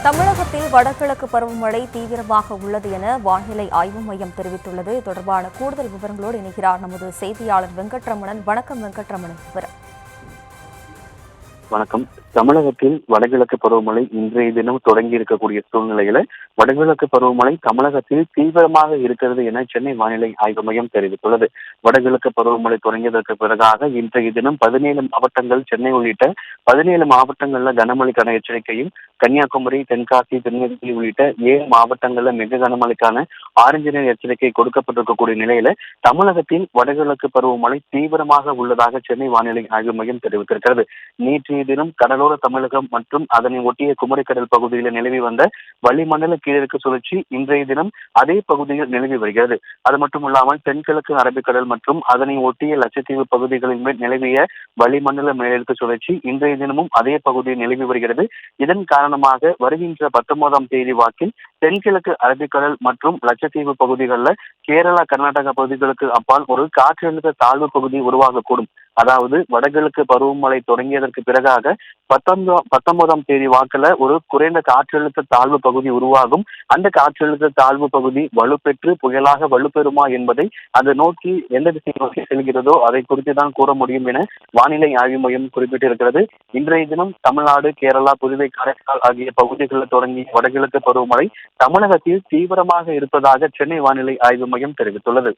தமிழகத்தில் வடகிழக்கு பருவமழை தீவிரமாக உள்ளது என வானிலை ஆய்வு மையம் தெரிவித்துள்ளது. தொடர்பான கூடுதல் விவரங்களோடு இணைகிறார் நமது செய்தியாளர் வெங்கட்ரமணன். வணக்கம் வெங்கட்ரமணன். வணக்கம். தமிழகத்தில் வடகிழக்கு பருவமழை இன்றைய தினம் தொடங்கி இருக்கக்கூடிய சூழ்நிலையில வடகிழக்கு பருவமழை தமிழகத்தில் தீவிரமாக இருக்கிறது என சென்னை வானிலை ஆய்வு மையம் தெரிவித்துள்ளது. வடகிழக்கு பருவமழை தொடங்கியதற்கு பிறகாக இன்றைய தினம் 17 மாவட்டங்கள், சென்னை உள்ளிட்ட 17 மாவட்டங்கள்ல கனமழைக்கான எச்சரிக்கையும், கன்னியாகுமரி, தென்காசி, திருநெல்வேலி உள்ளிட்ட 7 மாவட்டங்கள்ல மிக கனமழைக்கான ஆரஞ்சு நிற எச்சரிக்கை கொடுக்கப்பட்டிருக்கக்கூடிய நிலையில தமிழகத்தில் வடகிழக்கு பருவமழை தீவிரமாக உள்ளதாக சென்னை வானிலை ஆய்வு மையம் தெரிவித்திருக்கிறது. நேற்றைய தினம் கடலோர தமிழகம் மற்றும் அதனை ஒட்டிய குமரிக்கடல் பகுதியில் நிலவி வந்த வளிமண்டல கீழடுக்கு சுழற்சி இன்றைய தினம் அதே பகுதியில் நிலவி வருகிறது. அது மட்டுமல்லாமல் தென்கிழக்கு அரபிக்கடல் மற்றும் அதனை ஒட்டிய லட்சத்தீவு பகுதிகளின் மேல் நிலவிய வளிமண்டல மேலடுக்கு சுழற்சி இன்றைய தினமும் அதே பகுதியில் நிலவி வருகிறது. இதன் காரணமாக வருகின்ற 19ஆம் தேதி வாக்கில் தென்கிழக்கு அரபிக்கடல் மற்றும் லட்சத்தீவு பகுதிகளில் கேரளா, கர்நாடகா பகுதிகளுக்கு அப்பால் ஒரு காற்றழுத்த தாழ்வு பகுதி உருவாகக்கூடும். அதாவது வடகிழக்கு பருவமழை தொடங்கியதற்கு பிறகாக 19ஆம் தேதி வாக்குல ஒரு குறைந்த காற்றழுத்த தாழ்வு பகுதி உருவாகும். அந்த காற்றழுத்த தாழ்வு பகுதி வலுப்பெற்று புயலாக வலுப்பெறுமா என்பதை அதை நோக்கி எந்த திசை நோக்கி செல்கிறதோ அதை குறித்து தான் கூற முடியும் என வானிலை ஆய்வு மையம் குறிப்பிட்டிருக்கிறது. இன்றைய தினம் தமிழ்நாடு, கேரளா, புதுவை, காரைக்கால் ஆகிய பகுதிகளில் தொடங்கிய வடகிழக்கு பருவமழை தமிழகத்தில் தீவிரமாக இருப்பதாக சென்னை வானிலை ஆய்வு மையம் தெரிவித்துள்ளது.